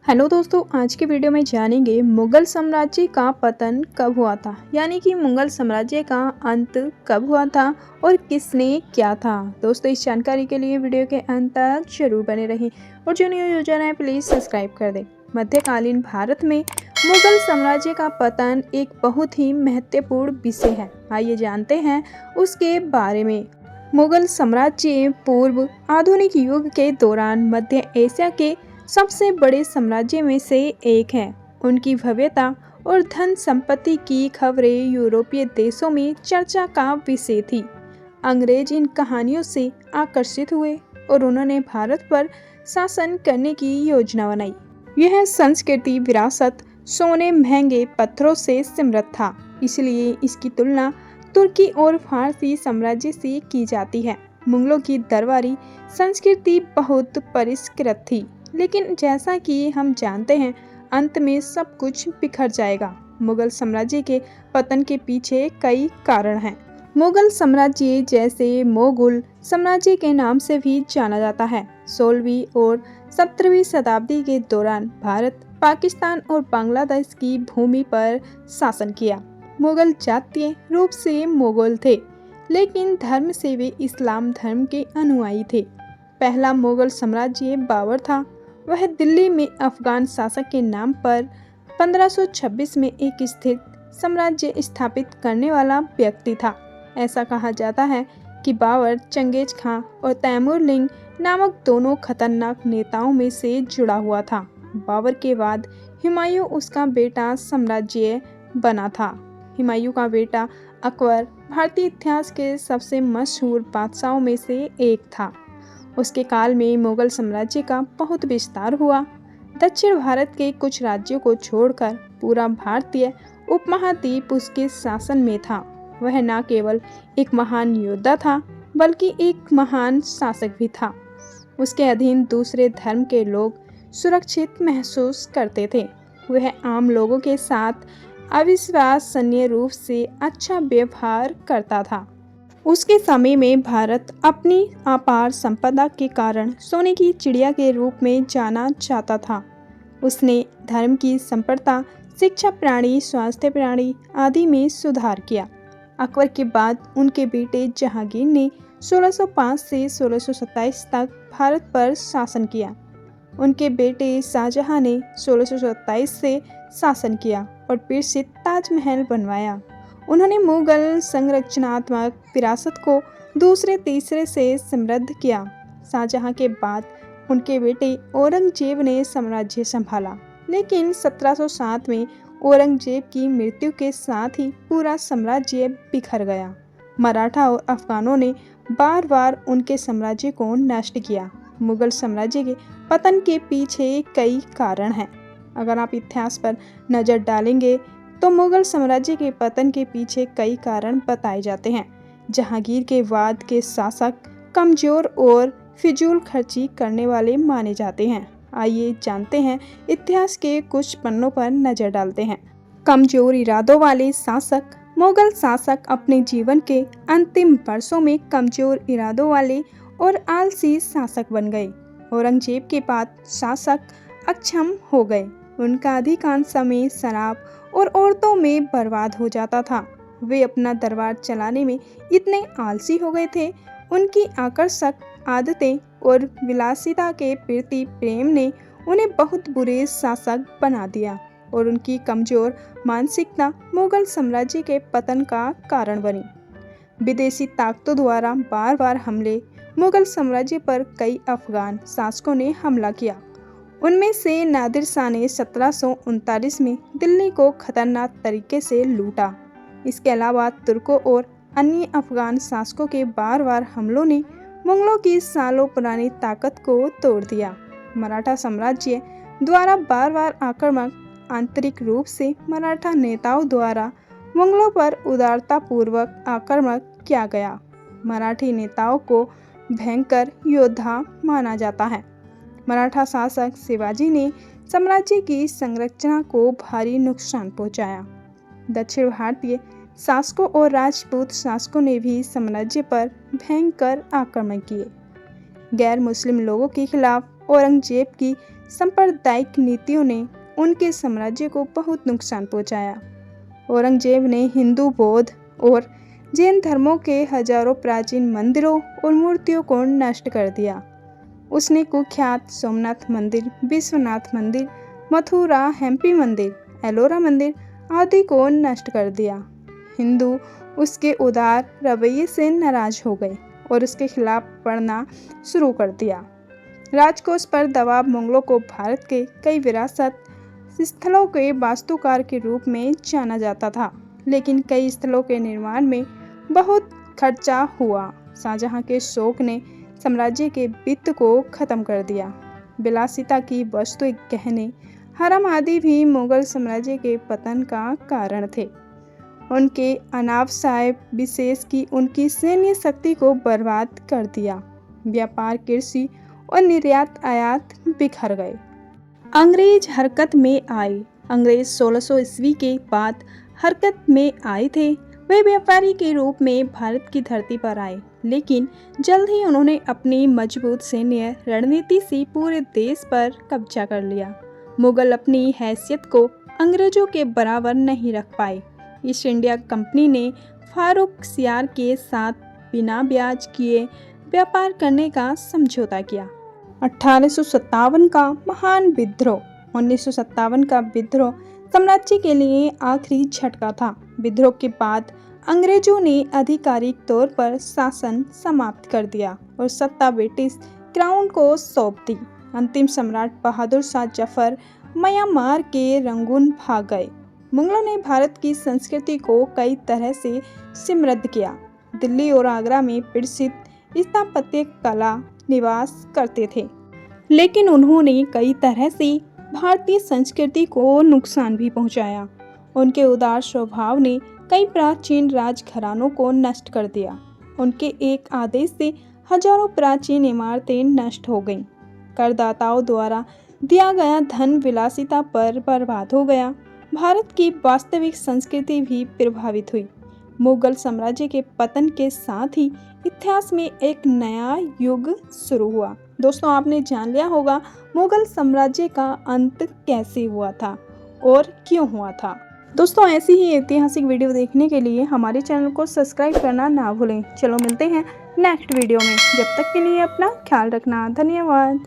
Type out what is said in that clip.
Hello दोस्तों, आज की वीडियो में जानेंगे मुगल साम्राज्य का पतन कब हुआ था, यानी कि मुगल साम्राज्य का अंत कब हुआ था और किसने किया था। दोस्तों, इस जानकारी के लिए वीडियो के अंत तक जरूर बने रहें और जो न्यू यूजर हैं प्लीज़ सब्सक्राइब कर दें। मध्यकालीन भारत में मुगल साम्राज्य का पतन एक बहुत ही महत्वपूर्ण विषय है। आइए जानते हैं उसके बारे में। मुगल साम्राज्य पूर्व आधुनिक युग के दौरान मध्य एशिया के सबसे बड़े साम्राज्य में से एक है। उनकी भव्यता और धन संपत्ति की खबरें यूरोपीय देशों में चर्चा का विषय थी। अंग्रेज इन कहानियों से आकर्षित हुए और उन्होंने भारत पर शासन करने की योजना बनाई। यह संस्कृति विरासत सोने महंगे पत्थरों से समृद्ध था, इसलिए इसकी तुलना तुर्की और फारसी साम्राज्य से की जाती है। मुगलों की दरबारी संस्कृति बहुत परिष्कृत थी, लेकिन जैसा कि हम जानते हैं अंत में सब कुछ बिखर जाएगा। मुगल साम्राज्य के पतन के पीछे कई कारण हैं। मुगल साम्राज्य, जैसे मोगल साम्राज्य के नाम से भी जाना जाता है, 16वीं और 17वीं शताब्दी के दौरान भारत, पाकिस्तान और बांग्लादेश की भूमि पर शासन किया। मुगल जातीय रूप से मुगल थे, लेकिन धर्म से वे इस्लाम धर्म के अनुयायी थे। पहला मुगल साम्राज्य बाबर था। वह दिल्ली में अफगान शासक के नाम पर 1526 में एक स्थिर साम्राज्य स्थापित करने वाला व्यक्ति था। ऐसा कहा जाता है कि बाबर चंगेज खां और तैमूर लिंग नामक दोनों खतरनाक नेताओं में से जुड़ा हुआ था। बाबर के बाद हुमायूं उसका बेटा साम्राज्य बना था। हुमायूं का बेटा अकबर भारतीय इतिहास के सबसे मशहूर बादशाहों में से एक था। उसके काल में मुगल साम्राज्य का बहुत विस्तार हुआ। दक्षिण भारत के कुछ राज्यों को छोड़कर पूरा भारतीय उपमहाद्वीप उसके शासन में था। वह न केवल एक महान योद्धा था, बल्कि एक महान शासक भी था। उसके अधीन दूसरे धर्म के लोग सुरक्षित महसूस करते थे। वह आम लोगों के साथ अविश्वसनीय रूप से अच्छा व्यवहार करता था। उसके समय में भारत अपनी अपार संपदा के कारण सोने की चिड़िया के रूप में जाना जाता था। उसने धर्म की संप्रदाय, शिक्षा प्रणाली, स्वास्थ्य प्रणाली आदि में सुधार किया। अकबर के बाद उनके बेटे जहांगीर ने 1605 से 1627 तक भारत पर शासन किया। उनके बेटे शाहजहां ने 1627 से शासन किया और फिर से ताजमहल बनवाया। उन्होंने मुगल संरचनात्मक विरासत को दूसरे तीसरे से समृद्ध किया। शाहजहां के बाद उनके बेटे औरंगजेब ने साम्राज्य संभाला, लेकिन 1707 में औरंगजेब की मृत्यु के साथ ही पूरा साम्राज्य बिखर गया। मराठा और अफगानों ने बार बार उनके साम्राज्य को नष्ट किया। मुगल साम्राज्य के पतन के पीछे कई कारण हैं। अगर आप इतिहास पर नज़र डालेंगे तो मुगल साम्राज्य के पतन के पीछे कई कारण बताए जाते हैं। जहांगीर के बाद के शासक कमज़ोर और फिजूल खर्ची करने वाले माने जाते हैं। आइए जानते हैं, इतिहास के कुछ पन्नों पर नज़र डालते हैं। कमज़ोर इरादों वाले शासक। मुगल शासक अपने जीवन के अंतिम वर्षों में कमज़ोर इरादों वाले और आलसी शासक बन गए। औरंगजेब के बाद शासक अक्षम हो गए। उनका अधिकांश समय शराब और औरतों में बर्बाद हो जाता था। वे अपना दरबार चलाने में इतने आलसी हो गए थे। उनकी आकर्षक आदतें और विलासिता के प्रति प्रेम ने उन्हें बहुत बुरे शासक बना दिया और उनकी कमज़ोर मानसिकता मुगल साम्राज्य के पतन का कारण बनी। विदेशी ताकतों द्वारा बार बार हमले। मुगल साम्राज्य पर कई अफगान शासकों ने हमला किया। उनमें से नादिर शाह ने 1739 में दिल्ली को खतरनाक तरीके से लूटा। इसके अलावा तुर्कों और अन्य अफगान शासकों के बार बार हमलों ने मुगलों की सालों पुरानी ताकत को तोड़ दिया। मराठा साम्राज्य द्वारा बार बार आक्रामक। आंतरिक रूप से मराठा नेताओं द्वारा मुगलों पर उदारतापूर्वक आक्रामक किया गया। मराठी नेताओं को भयंकर योद्धा माना जाता है। मराठा शासक शिवाजी ने साम्राज्य की संरचना को भारी नुकसान पहुंचाया। दक्षिण भारतीय शासकों और राजपूत शासकों ने भी साम्राज्य पर भयंकर आक्रमण किए। गैर मुस्लिम लोगों के खिलाफ औरंगजेब की सांप्रदायिक नीतियों ने उनके साम्राज्य को बहुत नुकसान पहुंचाया। औरंगजेब ने हिंदू, बौद्ध और जैन धर्मों के हजारों प्राचीन मंदिरों और मूर्तियों को नष्ट कर दिया। उसने कुख्यात सोमनाथ मंदिर, विश्वनाथ मंदिर, मथुरा हम्पी मंदिर, एलोरा मंदिर आदि को नष्ट कर दिया। हिंदू उसके उदार रवैये से नाराज हो गए और उसके खिलाफ पढ़ना शुरू कर दिया। राजकोष पर दबाव मुगलों को भारत के कई विरासत स्थलों के वास्तुकार के रूप में जाना जाता था, लेकिन कई स्थलों के निर्माण में बहुत खर्चा हुआ। शाहजहां के शौक ने साम्राज्य के वित्त को खत्म कर दिया। विलासिता की वस्तु, गहने, हरम आदि भी मुगल साम्राज्य के पतन का कारण थे। उनके अनावश्यक विशेष की उनकी सैन्य शक्ति को बर्बाद कर दिया। व्यापार, कृषि और निर्यात आयात बिखर गए। अंग्रेज हरकत में आए। अंग्रेज 1600 ईस्वी के बाद हरकत में आए थे। वे व्यापारी के रूप में भारत की धरती पर आए, लेकिन जल्द ही उन्होंने अपनी मजबूत सैन्य रणनीति से पूरे देश पर कब्जा कर लिया। मुगल अपनी हैसियत को अंग्रेजों के बराबर नहीं रख पाए। ईस्ट इंडिया कंपनी ने फारूक सियार के साथ बिना ब्याज किए व्यापार करने का समझौता किया। 1857 का महान विद्रोह। 1957 का विद्रोह साम्राज्य के लिए आखिरी झटका था। विद्रोह के बाद अंग्रेजों ने आधिकारिक तौर पर शासन समाप्त कर दिया और सत्ता ब्रिटिश क्राउन को सौंप दी। अंतिम सम्राट बहादुर शाह जफर म्यांमार के रंगून भाग गए। मुगलों ने भारत की संस्कृति को कई तरह से समृद्ध किया। दिल्ली और आगरा में प्रसिद्ध स्थापत्य कला निवास करते थे, लेकिन उन्होंने कई तरह से भारतीय संस्कृति को नुकसान भी पहुंचाया। उनके उदार स्वभाव ने कई प्राचीन राजघरानों को नष्ट कर दिया। उनके एक आदेश से हजारों प्राचीन इमारतें नष्ट हो गईं। करदाताओं द्वारा दिया गया धन विलासिता पर बर्बाद हो गया। भारत की वास्तविक संस्कृति भी प्रभावित हुई। मुगल साम्राज्य के पतन के साथ ही इतिहास में एक नया युग शुरू हुआ। दोस्तों, आपने जान लिया होगा मुगल साम्राज्य का अंत कैसे हुआ था और क्यों हुआ था। दोस्तों, ऐसी ही ऐतिहासिक वीडियो देखने के लिए हमारे चैनल को सब्सक्राइब करना ना भूलें। चलो मिलते हैं नेक्स्ट वीडियो में। जब तक के लिए अपना ख्याल रखना। धन्यवाद।